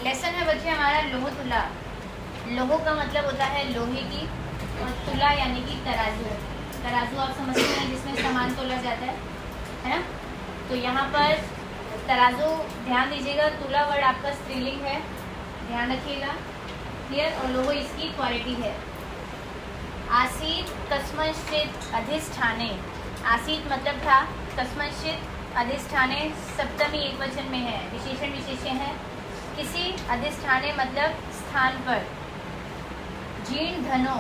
Lesson है बच्चे हमारा लोह तुला। लोहो का मतलब होता है लोहे की, और तुला यानी कि तराजू। तराजू आप समझते हैं जिसमें सामान तोला जाता है ना। तो यहाँ पर तराजू ध्यान दीजिएगा, तुला वर्ड आपका स्त्रीलिंग है, ध्यान रखिएगा, क्लियर। और लोहो इसकी क्वालिटी है। आसीत कस्मश्चित अधिष्ठाने, आसीत मतलब था, कस्मश्चित अधिष्ठाने सप्तमी एक वचन में है, विशेषण विशेष्य है। किसी अधिष्ठाने मतलब स्थान पर। जीर्ण धनो,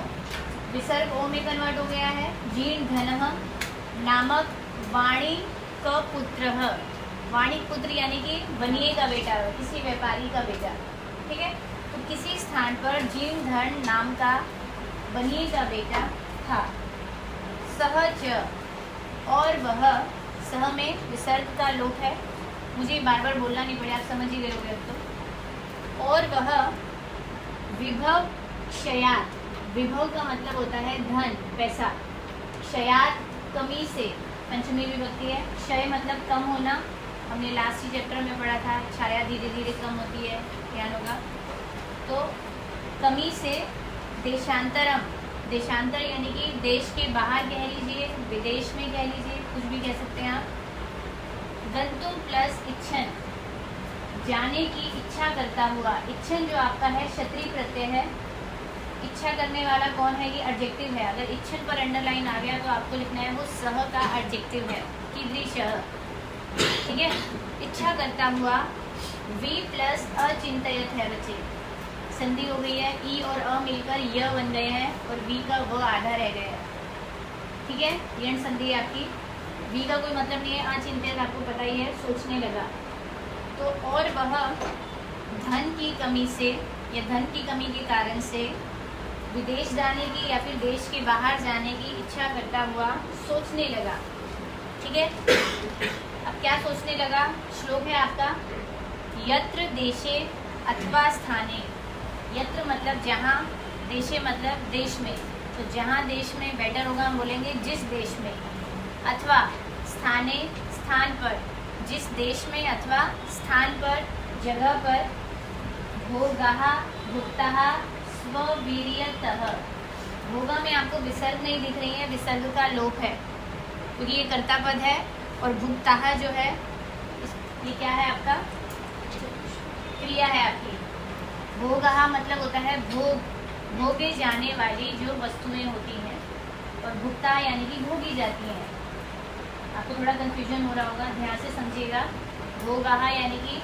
विसर्ग ओ में कन्वर्ट हो गया है। जीर्ण धनः नामक वाणी का पुत्र, वाणी पुत्र यानी कि बनिए का बेटा, किसी व्यापारी का बेटा, ठीक है। तो किसी स्थान पर जीर्ण धन नाम का बनिए का बेटा था। सहज, और वह, सह में विसर्ग का लोप है, मुझे बार बार बोलना नहीं पड़े, आप समझ ही गए होंगे अब तो। और वह विभव क्षयात, विभव का मतलब होता है धन, पैसा। क्षयात कमी से, पंचमी विभक्ति है। क्षय मतलब कम होना, हमने लास्ट ही चैप्टर में पढ़ा था, छाया धीरे धीरे कम होती है, ध्यान होगा। तो कमी से देशांतरम, देशांतर यानी कि देश के बाहर कह लीजिए, विदेश में कह लीजिए, कुछ भी कह सकते हैं आप। गंतुम प्लस इच्छन, जाने की इच्छा करता हुआ। इच्छन जो आपका है क्षत्रिय प्रत्यय है। इच्छा करने वाला कौन है, ये एडजेक्टिव है। अगर इच्छन पर अंडरलाइन आ गया तो आपको लिखना है वो सह का एडजेक्टिव है, कीदृशः, ठीक है। इच्छा करता हुआ, वी प्लस अचिंतयत है बच्चे, संधि हो गई है, ई और अ मिलकर य बन गए हैं, और वी का व आधा रह गया है, ठीक है। यण संधि है आपकी। वी का कोई मतलब नहीं है, अचिंतयत आपको पता ही है, सोचने लगा। तो और वह धन की कमी से, या धन की कमी के कारण से विदेश जाने की या फिर देश के बाहर जाने की इच्छा करता हुआ सोचने लगा, ठीक है। अब क्या सोचने लगा, श्लोक है आपका, यत्र देशे अथवा स्थाने। यत्र मतलब जहाँ, देशे मतलब देश में, तो जहाँ देश में बेटर होगा हम बोलेंगे जिस देश में, अथवा स्थाने स्थान पर, जिस देश में अथवा स्थान पर, जगह पर। भोगः भुक्तः स्ववीर्यतः, भोगा में आपको विसर्ग नहीं दिख रही है, विसर्ग का लोप है क्योंकि ये कर्ता पद है। और भुक्तः जो है ये क्या है आपका, क्रिया है आपकी। भोगः मतलब होता है भोग, भोगे जाने वाली जो वस्तुएं होती हैं, और भुक्ता यानी कि भोगी जाती हैं। आपको थोड़ा कंफ्यूजन हो रहा होगा, ध्यान से समझिएगा। भोगः यानी कि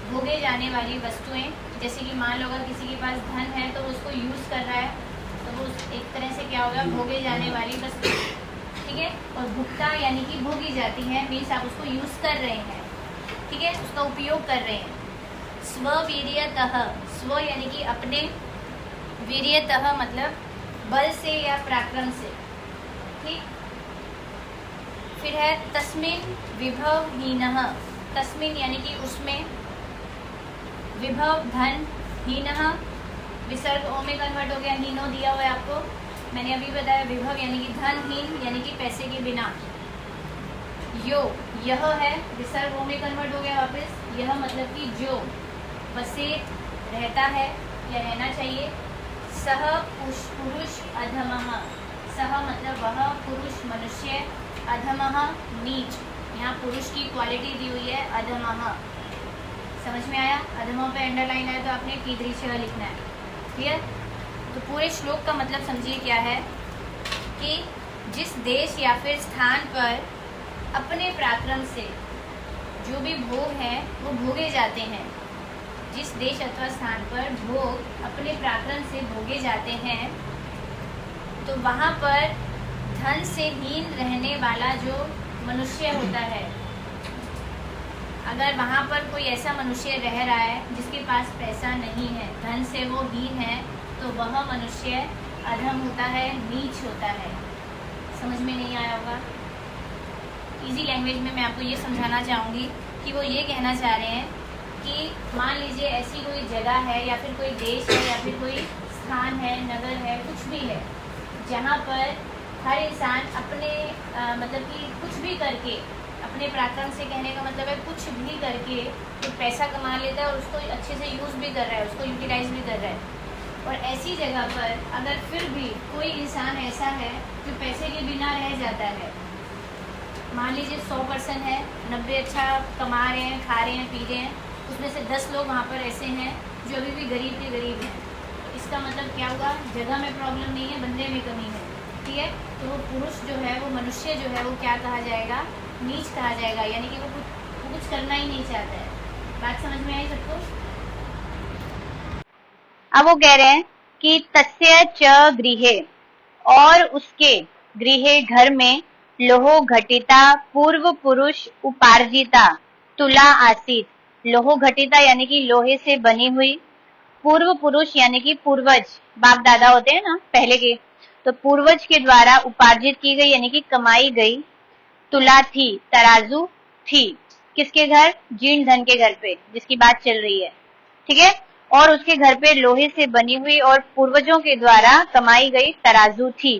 भोगे जाने वाली वस्तुएं, जैसे कि मान लो अगर किसी के पास धन है तो उसको यूज़ कर रहा है, तो वो एक तरह से क्या होगा, भोगे जाने वाली वस्तु, ठीक है। और भुक्ता यानी कि भोगी जाती है, मीन्स आप उसको यूज़ कर रहे हैं, ठीक है, उसका उपयोग कर रहे हैं। स्ववीर्यतः, स्व यानी कि अपने, वीर्यतः मतलब बल से या पराक्रम से, ठीक। फिर है तस्मिन् विभवहीनः, तस्मिन् यानी कि उसमें, विभव धन, हीनः विसर्ग ओ में कन्वर्ट हो गया, हीनो दिया हुआ है आपको, मैंने अभी बताया। विभव यानी कि धन, हीन यानी कि पैसे के बिना। यो, यह है, विसर्ग ओ में कन्वर्ट हो गया वापस, यह मतलब कि जो, बसे रहता है या रहना चाहिए। सह पुरुष अधमः, सह मतलब वह पुरुष मनुष्य, अधमः नीच, यहाँ पुरुष की क्वालिटी दी हुई है अधमः, समझ में आया। अधमों पे अंडरलाइन आया तो आपने कीदृशः लिखना है, क्लियर। तो पूरे श्लोक का मतलब समझिए क्या है कि जिस देश या फिर स्थान पर अपने पराक्रम से जो भी भोग हैं वो भोगे जाते हैं, जिस देश अथवा स्थान पर भोग अपने पराक्रम से भोगे जाते हैं, तो वहाँ पर धन से हीन रहने वाला जो मनुष्य होता है, अगर वहाँ पर कोई ऐसा मनुष्य रह रहा है जिसके पास पैसा नहीं है, धन से वो हीन है, तो वह मनुष्य अधम होता है, नीच होता है। समझ में नहीं आया होगा। इजी लैंग्वेज में मैं आपको ये समझाना चाहूँगी कि वो ये कहना चाह रहे हैं कि मान लीजिए ऐसी कोई जगह है या फिर कोई देश है या फिर कोई स्थान है, नगर है, कुछ भी है, जहाँ पर हर इंसान अपने मतलब कि कुछ भी करके अपने प्राकृत से कहने का मतलब है कुछ भी करके तो पैसा कमा लेता है और उसको अच्छे से यूज़ भी कर रहा है, उसको यूटिलाइज भी कर रहा है। और ऐसी जगह पर अगर फिर भी कोई इंसान ऐसा है जो पैसे के बिना रह जाता है, मान लीजिए 100% है, 90 अच्छा कमा रहे हैं, खा रहे हैं, पी रहे हैं, उसमें से 10 लोग वहाँ पर ऐसे हैं जो अभी भी गरीब के गरीब हैं, तो इसका मतलब क्या हुआ, जगह में प्रॉब्लम नहीं है, बंदे में कमी है। ठीक है, तो वो पुरुष जो है, वो मनुष्य जो है, वो क्या कहा जाएगा, नीच कहा जाएगा, यानी कि वो कुछ करना ही नहीं चाहता है। बात समझ में आई सबको? अब वो कह रहे हैं कि तस्य च गृहे, और उसके गृहे घर में लोहो घटिता पूर्व पुरुष उपार्जिता तुला आसीत। लोहो घटिता यानी कि लोहे से बनी हुई, पूर्व पुरुष यानी कि पूर्वज, बाप दादा होते हैं ना पहले के, तो पूर्वज के द्वारा उपार्जित की गई यानी कि कमाई गई तुला थी, तराजू थी। किसके घर? जीर्ण धन के घर पे, जिसकी बात चल रही है। ठीक है, और उसके घर पे लोहे से बनी हुई और पूर्वजों के द्वारा कमाई गई तराजू थी।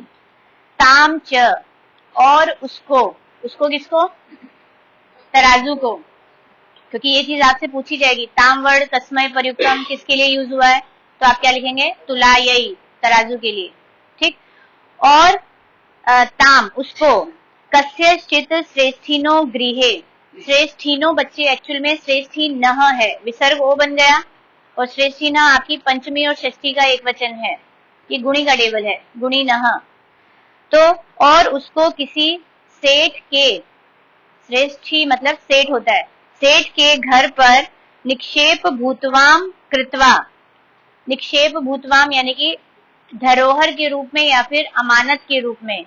ताम च, और उसको किसको? तराजू को, क्योंकि ये चीज आपसे पूछी जाएगी। ताम वर्ड तस्मय प्रयुक्तम किसके लिए यूज हुआ है, तो आप क्या लिखेंगे? तुलायई, तराजू के लिए। ठीक, और ताम उसको, कस्यचित श्रेष्ठिनो गृहे, श्रेष्ठिनो बच्चे एक्चुअल में श्रेष्ठी नह है, विसर्ग ओ बन गया, और श्रेष्ठी न आपकी पंचमी और षष्ठी का एक वचन है, ये गुणी का टेबल है, गुणी नह। तो और उसको किसी सेठ के, श्रेष्ठी मतलब सेठ होता है, सेठ के घर पर निक्षेप भूतवाम कृत्वा, निक्षेप भूतवाम यानी कि धरोहर के रूप में या फिर अमानत के रूप में।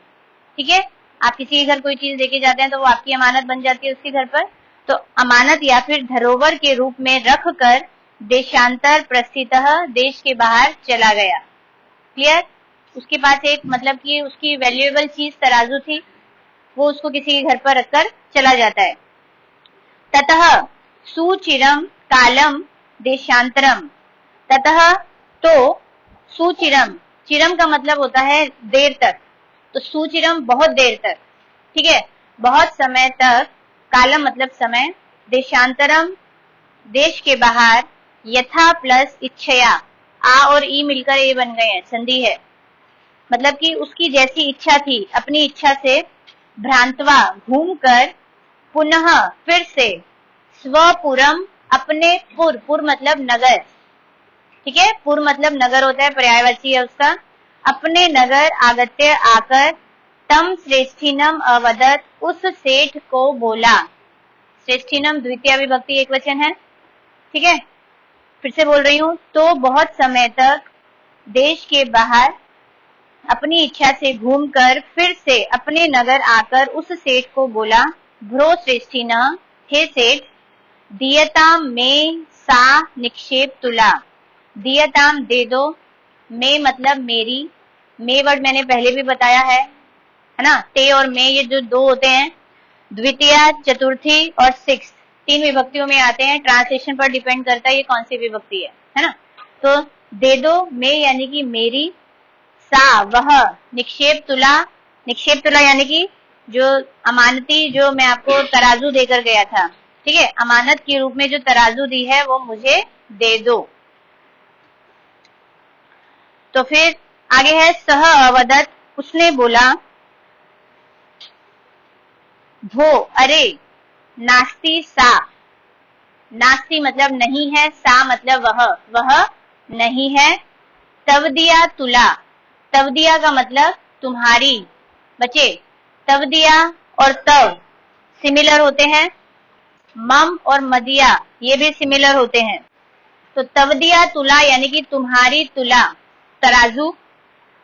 ठीक है, आप किसी के घर कोई चीज लेके जाते हैं तो वो आपकी अमानत बन जाती है उसके घर पर, तो अमानत या फिर धरोहर के रूप में रख कर देशांतर प्रस्थितः, देश के बाहर चला गया। क्लियर? उसके पास एक मतलब कि उसकी वैल्यूएबल चीज तराजू थी, वो उसको किसी के घर पर रखकर चला जाता है। ततः सुचिरम कालम देशांतरम, ततः तो सुचिरम, चिरम का मतलब होता है देर तक, तो सुचिरम बहुत देर तक, ठीक है, बहुत समय तक, कालम मतलब समय, देशांतरम देश के बाहर, यथा प्लस इच्छया, आ और ई मिलकर ए बन गए हैं, संधि है, मतलब कि उसकी जैसी इच्छा थी, अपनी इच्छा से, भ्रांतवा घूमकर, पुनः फिर से, स्वपुरम अपने पुर, पुर मतलब नगर, ठीक है, पुर मतलब नगर होता है, पर्यायवाची है उसका, अपने नगर आगत्य आकर, तम श्रेष्ठिनम अवदत, उस सेठ को बोला। श्रेष्ठिनम द्वितीय विभक्ति एक वचन है। ठीक है, फिर से बोल रही हूं, तो बहुत समय तक देश के बाहर अपनी इच्छा से घूमकर फिर से अपने नगर आकर उस सेठ को बोला, भ्रो श्रेष्ठिन, हे सेठ, दियताम में सा निक्षेप तुला, दियताम दे दो, में मतलब मेरी, में वर्ड मैंने पहले भी बताया है ना, ते और में ये जो दो होते हैं, द्वितीय, चतुर्थी और सिक्स, तीन विभक्तियों में आते हैं, ट्रांसलेशन पर डिपेंड करता है ये कौन सी विभक्ति है ना। तो दे दो, में यानी कि मेरी, सा वह, निक्षेप तुला, निक्षेप तुला यानी कि जो अमानती, जो मैं आपको तराजू देकर गया था, ठीक है, अमानत के रूप में जो तराजू दी है वो मुझे दे दो। तो फिर आगे है, सह अवदत, उसने बोला, भो अरे, नास्ति सा, नास्ति मतलब नहीं है, सा मतलब वह नहीं है, तवदिया तुला, तवदिया का मतलब तुम्हारी, बच्चे तवदिया और तव सिमिलर होते हैं, मम और मदिया ये भी सिमिलर होते हैं, तो तवदिया तुला यानी कि तुम्हारी तुला, तराजू,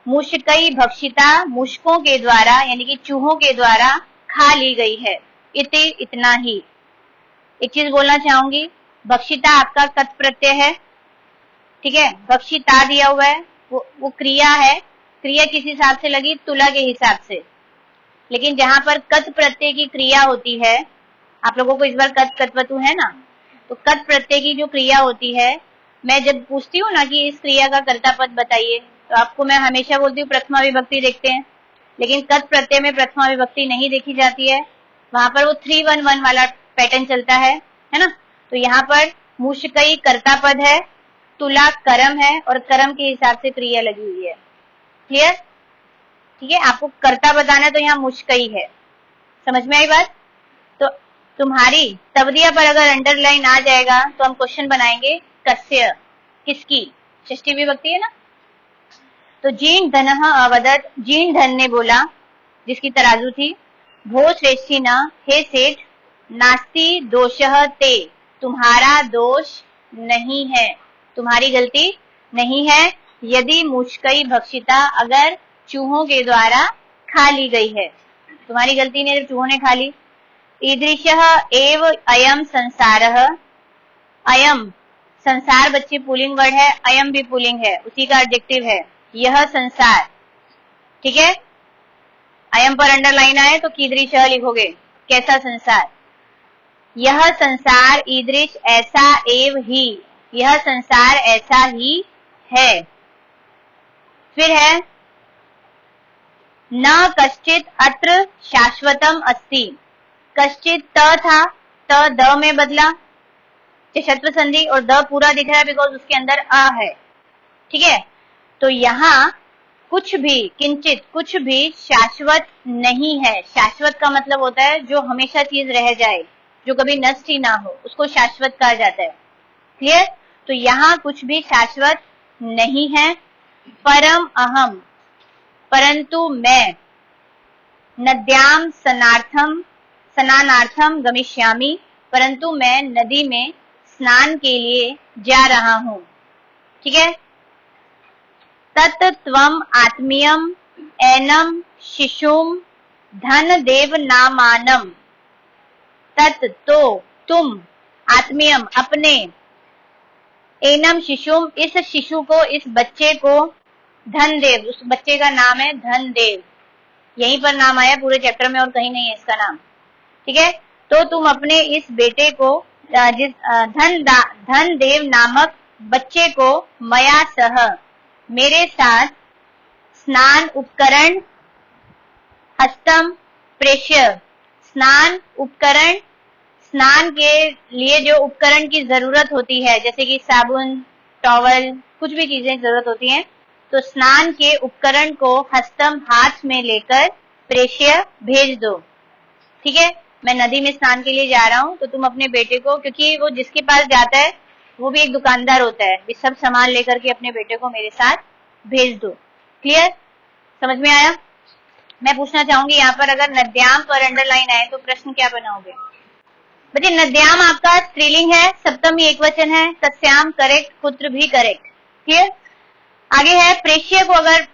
मुश्कई भक्षिता, मुश्कों के द्वारा यानी कि चूहों के द्वारा खा ली गई है, इति इतना ही। एक चीज बोलना चाहूंगी, भक्षिता आपका कत प्रत्यय है, ठीक है, भक्षिता दिया हुआ है, वो क्रिया है, क्रिया किस हिसाब से लगी, तुला के हिसाब से, लेकिन जहां पर कत प्रत्यय की क्रिया होती है, आप लोगों को इस बार कत कतवतु है ना, तो कत प्रत्यय की जो क्रिया होती है, मैं जब पूछती हूँ ना कि इस क्रिया का कर्ता पद बताइए, तो आपको मैं हमेशा बोलती हूँ प्रथमा विभक्ति देखते हैं, लेकिन कत प्रत्यय में प्रथमा विभक्ति नहीं देखी जाती है, वहां पर वो 3-1-1 वाला पैटर्न चलता है ना। तो यहाँ पर मुष्कई कर्ता पद है, तुला कर्म है और कर्म के हिसाब से क्रिया लगी हुई है। क्लियर? ठीक है, आपको कर्ता बताना है तो यहाँ मुष्कई है। समझ में आई बात? तो तुम्हारी तवदिया पर अगर अंडरलाइन आ जाएगा तो हम क्वेश्चन बनाएंगे कस्य, किसकी, षष्ठी विभक्ति है ना। तो जीन धनः अवदत्, जीन धन ने बोला, जिसकी तराजू थी, भो श्रेष्ठी न, हे सेठ, नास्ति दोषः ते, तुम्हारा दोष नहीं है, तुम्हारी गलती नहीं है, यदि मुष्कई भक्षिता, अगर चूहों के द्वारा खा ली गई है, तुम्हारी गलती नहीं, चूहों ने खा ली। ईदृशः एव अयम संसारः, अयम संसार बच्चे पुलिंग वर्ड है, अयम भी पुलिंग है, उसी का एडजेक्टिव है, यह संसार। ठीक है, अयम पर अंडरलाइन आए तो कीदृशः लिखोगे, कैसा संसार। यह संसार ईदृश ऐसा एव ही, यह संसार ऐसा ही है। फिर है न कश्चित अत्र शाश्वतम अस्ति, कश्चित त था, त द में बदला, चषत्व संधि, और द पूरा दिख रहा है बिकॉज उसके अंदर अ है। ठीक है, तो यहाँ कुछ भी, किंचित कुछ भी शाश्वत नहीं है। शाश्वत का मतलब होता है जो हमेशा चीज रह जाए, जो कभी नष्ट ही ना हो, उसको शाश्वत कहा जाता है। क्लियर? तो यहाँ कुछ भी शाश्वत नहीं है। परम अहम, परंतु मैं, नद्याम स्नानार्थम गमिष्यामि, परंतु मैं नदी में स्नान के लिए जा रहा हूं। ठीक है, तत् त्वम आत्मीयम एनम शिशुम धन देव नामानम, तत् तो तुम, आत्मीयम अपने, एनम शिशुम इस शिशु को, इस बच्चे को, धन देव उस बच्चे का नाम है धन देव, यहीं पर नाम आया पूरे चैप्टर में और कहीं नहीं है इसका नाम। ठीक है, तो तुम अपने इस बेटे को, जिस धन देव नामक बच्चे को, मया सह मेरे साथ, स्नान उपकरण हस्तम प्रेष्य, स्नान उपकरण, स्नान के लिए जो उपकरण की जरूरत होती है, जैसे कि साबुन, टॉवल, कुछ भी चीजें जरूरत होती हैं, तो स्नान के उपकरण को हस्तम हाथ में लेकर प्रेष्य भेज दो। ठीक है, मैं नदी में स्नान के लिए जा रहा हूं, तो तुम अपने बेटे को, क्योंकि वो जिसके पास जाता है वो भी एक दुकानदार होता है, भी सब सामान लेकर के अपने बेटे को मेरे साथ भेज दो। क्लियर? समझ में आया? मैं पूछना चाहूंगी यहाँ पर अगर नद्याम पर अंडरलाइन आए तो प्रश्न क्या बनाओगे बच्चे? नद्याम आपका स्त्रीलिंग है, सप्तमी एकवचन है, तस्याम करेक्ट, पुत्र भी करेक्ट। क्लियर? आगे है प्रेष्य को अगर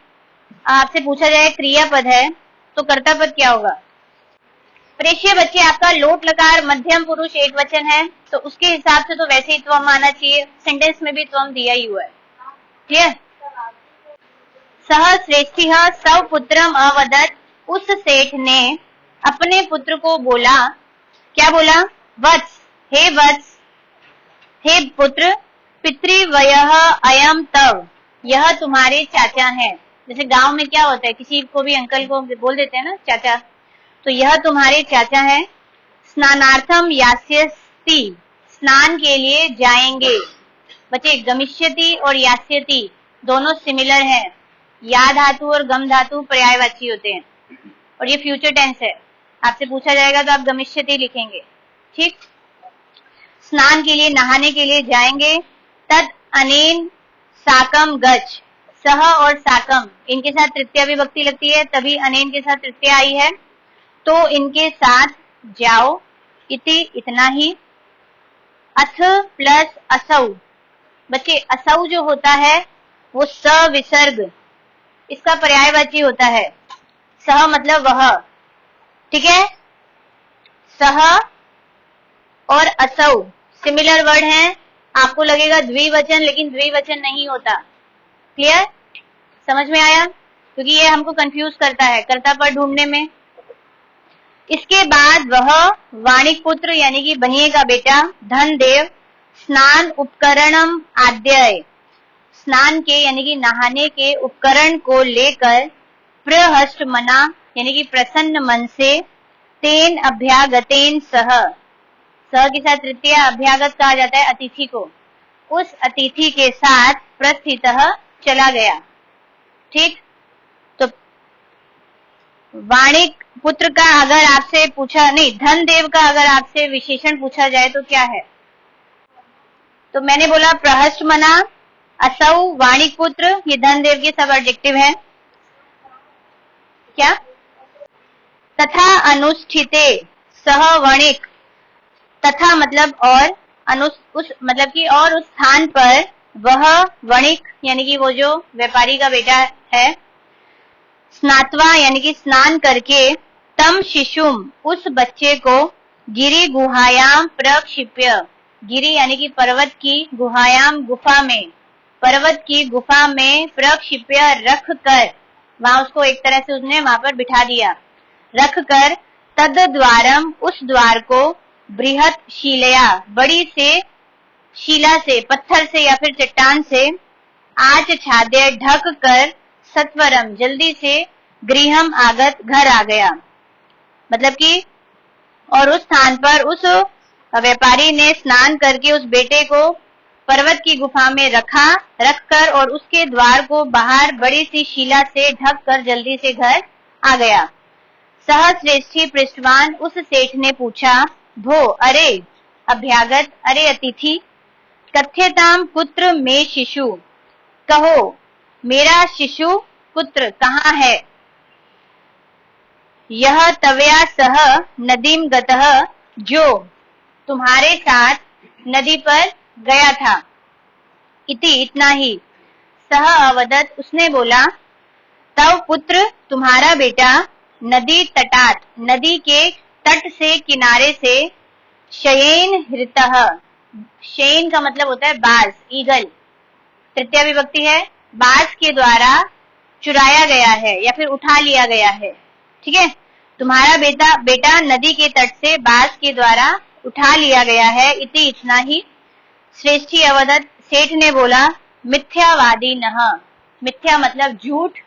आपसे पूछा जाए क्रियापद है तो कर्ता पद क्या होगा? प्रेष्य बच्चे आपका लोट लकार मध्यम पुरुष एकवचन है, तो उसके हिसाब से तो वैसे ही त्वम आना चाहिए, सेंटेंस में भी त्वम दिया ही हुआ है। क्लियर? सह श्रेष्ठी सव पुत्रम अवदत्, उस सेठ ने अपने पुत्र को बोला, क्या बोला? वत्स, हे वत्स, हे पुत्र, पितृवयः अयम तव, यह तुम्हारे चाचा हैं। जैसे गांव में क्या होता है, किसी को भी अंकल को बोल देते हैं ना चाचा, तो यह तुम्हारे चाचा हैं। स्नानार्थम यास्यति, स्नान के लिए जाएंगे। बच्चे गमिष्यति और यास्यति दोनों सिमिलर हैं, या धातु और गम धातु पर्यायवाची होते हैं, और ये फ्यूचर टेंस है। आपसे पूछा जाएगा तो आप गमिष्यति लिखेंगे। ठीक, स्नान के लिए, नहाने के लिए जाएंगे। तद अनेन साकम गच्छ, सह और साकम इनके साथ तृतीया विभक्ति लगती है, तभी अनेन के साथ तृतीया आई है, तो इनके साथ जाओ। इति इतना ही। अथ प्लस असौ, बच्चे असौ जो होता है वो स विसर्ग इसका पर्यायवाची होता है। सह मतलब वह, ठीक है, सह और असौ सिमिलर वर्ड हैं। आपको लगेगा द्विवचन, लेकिन द्विवचन नहीं होता। क्लियर? समझ में आया? क्योंकि ये हमको कंफ्यूज करता है कर्ता पद ढूंढने में। इसके बाद वह वाणिक पुत्र यानी कि बनिए का बेटा धन देव स्नान उपकरणम आद्य, स्नान के यानी कि नहाने के उपकरण को लेकर प्रहष्ट मना यानी कि प्रसन्न मन से तेन अभ्यागतेन सह, सह के साथ तृतीय अभ्यागत कहा जाता है अतिथि को, उस अतिथि के साथ प्रस्थितः चला गया। ठीक, तो वाणिक पुत्र का अगर आपसे पूछा, नहीं, धन देव का अगर आपसे विशेषण पूछा जाए तो क्या है? तो मैंने बोला प्रहस्टमना, असौ, वाणिक पुत्र, ये धन देव के सब एडजेक्टिव है। क्या? तथा अनुष्ठिते सह वणिक, तथा मतलब और, उस मतलब कि और उस स्थान पर वह वणिक यानी कि वो जो व्यापारी का बेटा है, स्नात्वा यानी कि स्नान करके, तम शिशुम उस बच्चे को, गिरि गुहायाम प्रक्षिप्य, गिरि यानी कि पर्वत की, गुहायाम गुफा में, पर्वत की गुफा में, प्रक्षिप्य रख कर, वहां उसको एक तरह से उसने वहां पर बिठा दिया, रख कर, तद द्वारम उस द्वार को, बृहत शीलया बड़ी से शिला से, पत्थर से या फिर चट्टान से, आच्छाद्य ढक कर, सत्वरम जल्दी से, गृहम आगत घर आ गया। मतलब कि और उस स्थान पर उस व्यापारी ने स्नान करके उस बेटे को पर्वत की गुफा में रखकर और उसके द्वार को बाहर बड़ी सी शिला से ढक कर जल्दी से घर आ गया। सहश्रेष्ठी पृष्ठवान उस सेठ ने पूछा, भो अरे अभ्यागत, अरे अतिथि, कथ्यताम पुत्र में शिशु, कहो मेरा शिशु पुत्र कहाँ है? यह तवया सह नदीम गतः, जो तुम्हारे साथ नदी पर गया था। इति इतना ही, सह अवदत उसने बोला, तव पुत्र तुम्हारा बेटा, नदी तटात नदी के तट से किनारे से, शयेन हृतः, शयन का मतलब होता है बाज, ईगल, तृतीय विभक्ति है, बाज के द्वारा चुराया गया है या फिर उठा लिया गया है। ठीक है, तुम्हारा बेटा नदी के तट से बाज के द्वारा उठा लिया गया है। इति इतना ही, श्रेष्ठी अवदत सेठ ने बोला, मिथ्यावादी नह, मिथ्या मतलब झूठ,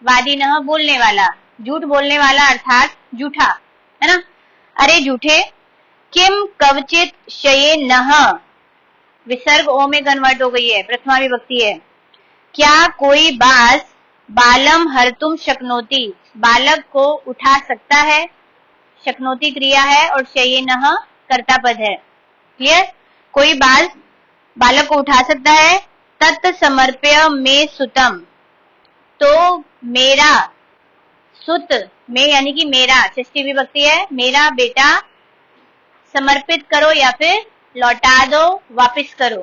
वादी नह बोलने वाला, झूठ बोलने वाला अर्थात झूठा, है ना। अरे झूठे, किम कवचित शये नह, विसर्ग ओ में कन्वर्ट हो गई है, प्रथमा विभक्ति है। क्या कोई बाज बालम हर्तुम शक्नोति, बालक को उठा सकता है, शक्नोति क्रिया है और शये नह कर्ता पद है। क्लियर, कोई बाज बालक को उठा सकता है। तत् समर्प्य में सुतम, तो मेरा, सुत में यानी कि मेरा, षष्ठी विभक्ति है, मेरा बेटा समर्पित करो या फिर लौटा दो, वापस करो।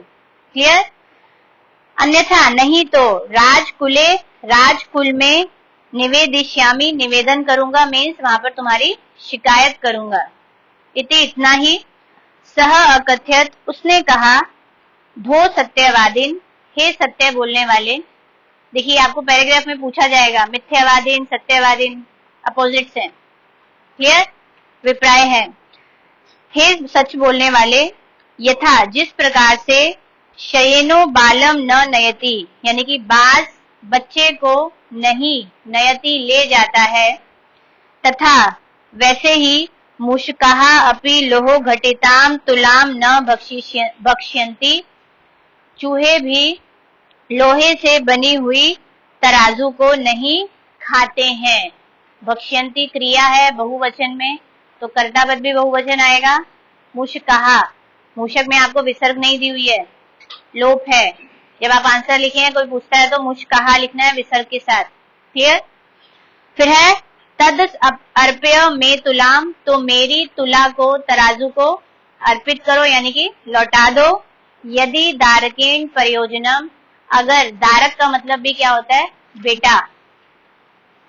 क्लियर, अन्यथा नहीं तो राजकुले, राजकुल में, निवेदिष्यामी निवेदन करूंगा, मीन्स वहां पर तुम्हारी शिकायत करूंगा। इति इतना ही, सह अकथ्यत उसने कहा, भो सत्यवादिन, हे सत्य बोलने वाले। देखिए आपको पैराग्राफ में पूछा जाएगा, मिथ्यावादिन सत्यवादिन अपोजिट्स हैं। क्लियर, विप्राय है। हे सच बोलने वाले, यथा जिस प्रकार से, शयेनो बालम न नयति, यानी कि बाज बच्चे को नहीं नयति ले जाता है, तथा वैसे ही मूषकाः अपि लोह घटिताम तुलाम न भक्ष्यन्ति, चूहे भी लोहे से बनी हुई तराजू को नहीं खाते हैं। भक्ष्यन्ति क्रिया है बहुवचन में, तो कर्ता पद भी बहुवचन आएगा। मूषकाः, मूषक में आपको विसर्ग नहीं दी हुई है, लोप है। जब आप आंसर लिखे हैं, कोई पूछता है तो मूषकाः लिखना है विसर्ग के साथ। क्लियर, फिर है तद अर्प्य में तुलाम, तो मेरी तुला को, तराजू को अर्पित करो यानी कि लौटा दो। यदि दारकेन प्रयोजनम, अगर, दारक का मतलब भी क्या होता है, बेटा,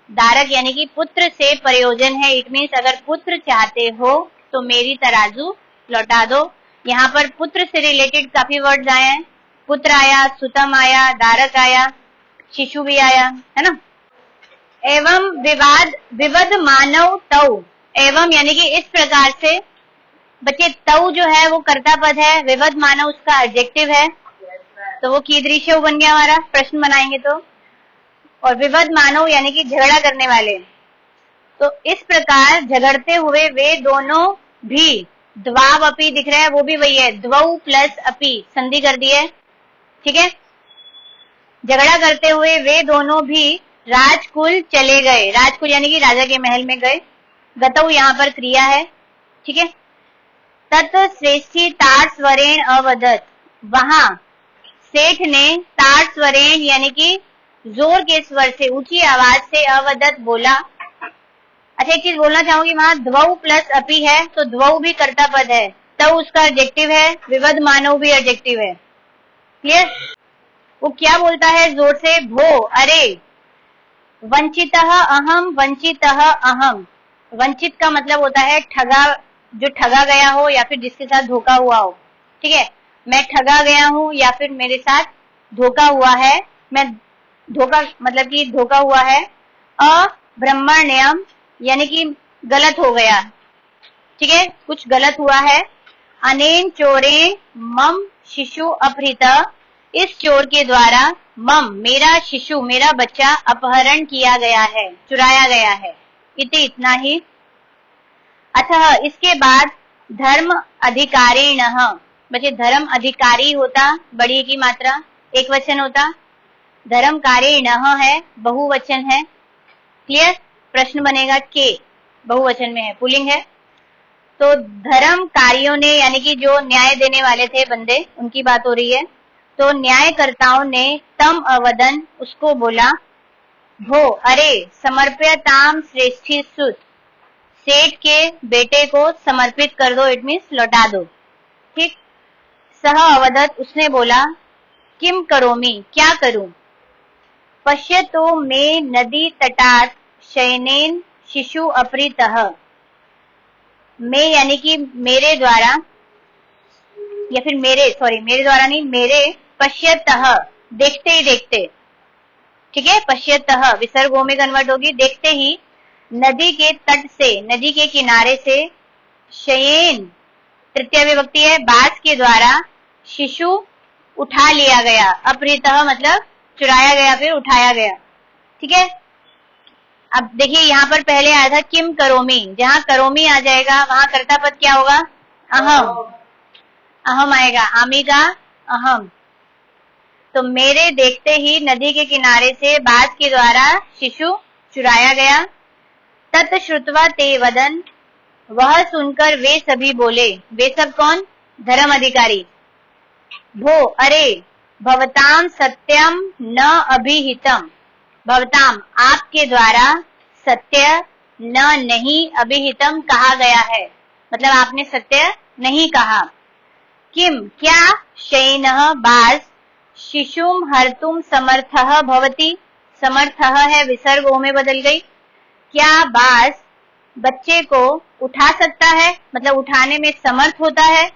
दारक यानी कि पुत्र से प्रयोजन है, इट मीन्स अगर पुत्र चाहते हो तो मेरी तराजू लौटा दो। यहाँ पर पुत्र से रिलेटेड काफी वर्ड्स आए हैं, पुत्र आया, सुतम आया, दारक आया, शिशु भी आया, है ना। एवं विवद मानव तौ, एवं यानी कि इस प्रकार से, बच्चे तौ जो है वो कर्ता पद है, विवद मानव उसका एडजेक्टिव है, तो वो कीदृश बन गया हमारा, प्रश्न बनाएंगे तो। और विवद मानव यानी कि झगड़ा करने वाले, तो इस प्रकार झगड़ते हुए वे दोनों भी, द्वाव अपी दिख रहा है, वो भी वही है, द्वौ प्लस अपी, संधि कर दी है, ठीक है। झगड़ा करते हुए वे दोनों भी राजकुल चले गए, राजकुल यानी कि राजा के महल में गए। गतौ यहाँ पर क्रिया है, ठीक है। तत् श्रेष्ठी ताड़ स्वरेण अवदत, वहां सेठ ने ताड़ स्वरेण यानी कि जोर के स्वर से, ऊंची आवाज से अवदत बोला। अच्छा एक चीज बोलना चाहूंगी, वहां द्वौ प्लस अपी है तो द्वौ भी कर्ता पद है, तौ उसका एडजेक्टिव है, विवद मानव भी एडजेक्टिव है, क्लियर। वो क्या बोलता है जोर से, भो अरे, वंचितः अहम, वंचितः अहम। वंचित का मतलब होता है ठगा, जो ठगा गया हो या फिर जिसके साथ धोखा हुआ हो, ठीक है। मैं ठगा गया हूं या फिर मेरे साथ धोखा हुआ है, मैं धोखा मतलब कि धोखा हुआ है। अब्रह्मण्यम यानी कि गलत हो गया, ठीक है, कुछ गलत हुआ है। अनेन चोरे मम शिशु अपहृत, इस चोर के द्वारा मम मेरा शिशु मेरा बच्चा अपहरण किया गया है, चुराया गया है। इतना ही। अतः इसके बाद धर्म अधिकारिणः, बच्चे धर्म अधिकारी होता बड़ी की मात्रा एक वचन होता, धर्मकारिणः है बहुवचन है, क्लियर। प्रश्न बनेगा के, बहुवचन में है, पुल्लिंग है। तो धर्मकारियों ने यानी कि जो न्याय देने वाले थे बंदे, उनकी बात हो रही है। तो न्यायकर्ताओं ने तम अवदन, उसको बोला, भो अरे, समर्प्यताम श्रेष्ठी सुत, सेठ के बेटे को समर्पित कर दो, इट मीन्स लौटा दो, ठीक। सह अवदत, उसने बोला, किम करोमि, क्या करूं। पश्यतो मे नदी तटात शयनेन शिशु अपहृतः, मैं यानी कि मेरे द्वारा या फिर मेरे द्वारा नहीं, मेरे पश्यतः देखते ही देखते, ठीक है। पश्यतः विसर्ग में कन्वर्ट होगी, देखते ही नदी के तट से, नदी के किनारे से, शयेन तृतीय विभक्ति है, बास के द्वारा शिशु उठा लिया गया, अपहृतः मतलब चुराया गया फिर उठाया गया, ठीक है। अब देखिए यहाँ पर पहले आया था किम करोमी, जहां करोमी आ जाएगा वहां कर्ता पद क्या होगा, अहम, अहम आएगा, आमी का अहम। तो मेरे देखते ही नदी के किनारे से बाज के द्वारा शिशु चुराया गया। तत् श्रुत्वा ते वदन, वह सुनकर वे सभी बोले, वे सब कौन, धर्म अधिकारी। भो अरे, भवताम सत्यम न अभिहितम, भवताम आपके द्वारा, सत्य न नहीं, अभिहितम कहा गया है, मतलब आपने सत्य नहीं कहा। किम क्या, शयनः बाज, शिशुम हर्तुम समर्थः भवति, समर्थः है विसर्ग ओ में बदल गई, क्या बाज बच्चे को उठा सकता है, मतलब उठाने में समर्थ होता है।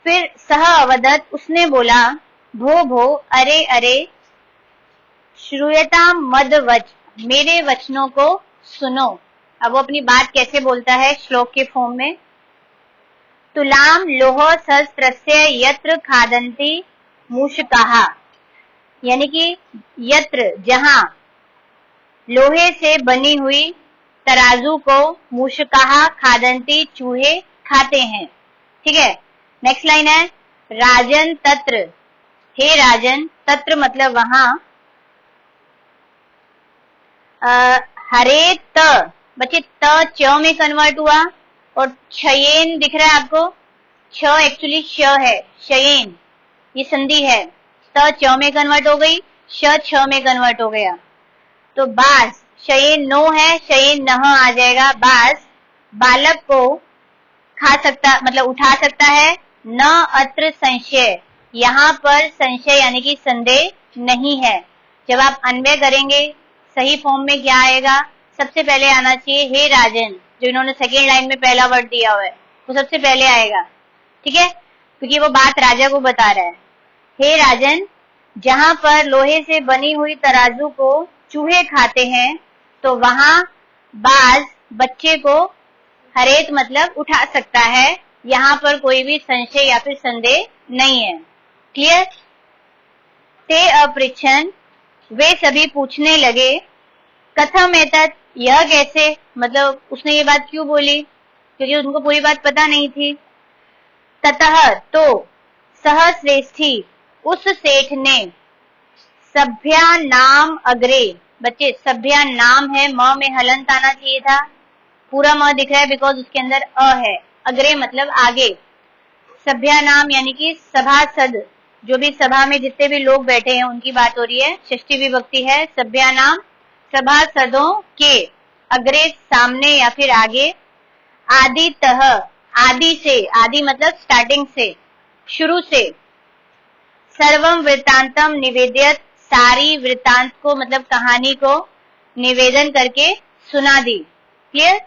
फिर सह अवदत, उसने बोला, भो भो अरे अरे, श्रूयताम मद वच, मेरे वचनों को सुनो। अब वो अपनी बात कैसे बोलता है श्लोक के फॉर्म में, तुलाम लोह सहस्त्रस्य यत्र खादन्ति मूषकाः, यानी कि यत्र जहां लोहे से बनी हुई तराजू को मूषकाः खादन्ति चूहे खाते हैं, ठीक है। नेक्स्ट लाइन है, राजन तत्र, हे राजन, तत्र मतलब वहां, हरे त, बच्चे त च में कन्वर्ट हुआ और छयेन दिख रहा है आपको, छ एक्चुअली श है, शयेन ये संधि है, त च में कन्वर्ट हो गई, श छ में कन्वर्ट हो गया। तो बास, शयेन नो है, शयेन नह आ जाएगा, बास बालक को खा सकता मतलब उठा सकता है, न अत्र संशय, यहाँ पर संशय यानी कि संदेह नहीं है। जब आप अन्वय करेंगे सही फॉर्म में क्या आएगा, सबसे पहले आना चाहिए हे राजन, जो इन्होंने सेकेंड लाइन में पहला वर्ड दिया हुआ है वो सबसे पहले आएगा, ठीक है, क्योंकि वो बात राजा को बता रहा है। हे राजन, जहां पर लोहे से बनी हुई तराजू को चूहे खाते हैं, तो वहां बाज बच्चे को हरेत मतलब उठा सकता है, यहाँ पर कोई भी संशय या फिर संदेह नहीं है, क्लियर। ते अपृच्छन, वे सभी पूछने लगे, कथम एतत्, यह कैसे, मतलब उसने ये बात क्यों बोली, क्योंकि उनको पूरी बात पता नहीं थी। ततः तो सह श्रेष्ठी उस सेठ ने सभ्या नाम अग्रे, बच्चे सभ्या नाम है, म में हलंत आना चाहिए था, पूरा म दिख रहा है बिकॉज उसके अंदर अ है। अग्रे मतलब आगे, सभ्या नाम यानी कि सभासद, जो भी सभा में जितने भी लोग बैठे हैं उनकी बात हो रही है, षष्ठी विभक्ति है। सभ्या नाम सभासदों के, अग्रे सामने या फिर आगे, आदितः आदि से, आदि मतलब स्टार्टिंग से, शुरू से, सर्वम वृत्तांतम निवेद्यत, सारी वृत्तांत को मतलब कहानी को निवेदन करके सुना दी। क्लियर?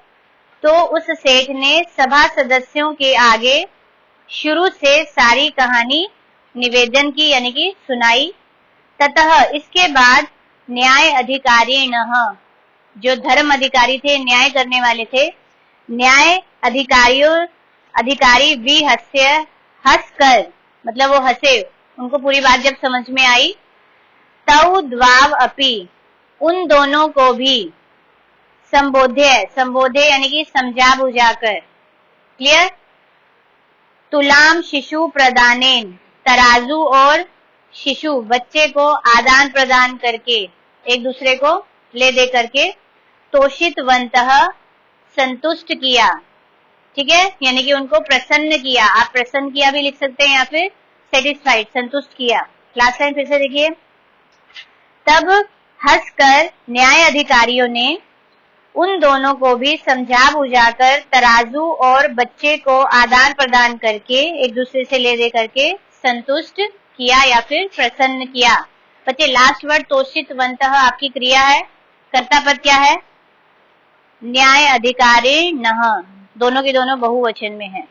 तो उस सेठ ने सभा सदस्यों के आगे शुरू से सारी कहानी निवेदन की यानी कि सुनाई। ततः इसके बाद न्याय अधिकारी न, जो धर्म अधिकारी थे, न्याय करने वाले थे, न्याय अधिकारी विहस्य, हंस कर, मतलब वो हंसे, उनको पूरी बात जब समझ में आई। तौ द्वाव अपि, उन दोनों को भी, संबोध्य यानी कि समझा बुझाकर। क्लियर? तुलाम शिशु प्रदानेन, तराजू और शिशु बच्चे को आदान प्रदान करके, एक दूसरे को ले दे करके, तोषितवन्तः संतुष्ट किया। ठीक है, यानी कि उनको प्रसन्न किया। आप प्रसन्न किया भी लिख सकते हैं या फिर सेटिस्फाइड, संतुष्ट किया। लास्ट लाइन फिर से देखिए। तब हंसकर न्याय अधिकारियों ने उन दोनों को भी समझा बुझाकर तराजू और बच्चे को आदान प्रदान करके, एक दूसरे से ले दे करके संतुष्ट किया या फिर प्रसन्न किया। बच्चे लास्ट वर्ड तोषितवन्तः आपकी क्रिया है, कर्ता पद क्या है? न्याय अधिकारी नः, दोनों के दोनों बहुवचन में है।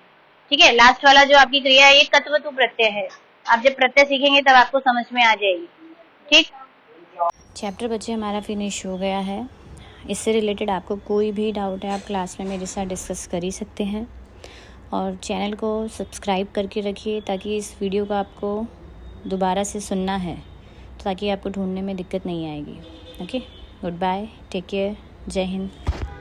ठीक है, लास्ट वाला जो आपकी क्रिया है ये कत्वतु प्रत्यय है। आप जब प्रत्यय सीखेंगे तब आपको समझ में आ जाएगी। ठीक, चैप्टर बच्चे हमारा फिनिश हो गया है। इससे रिलेटेड आपको कोई भी डाउट है आप क्लास में मेरे साथ डिस्कस कर ही सकते हैं, और चैनल को सब्सक्राइब करके रखिए ताकि इस वीडियो को आपको दोबारा से सुनना है, ताकि आपको ढूंढने में दिक्कत नहीं आएगी। Okay, good bye, take care, जय हिंद।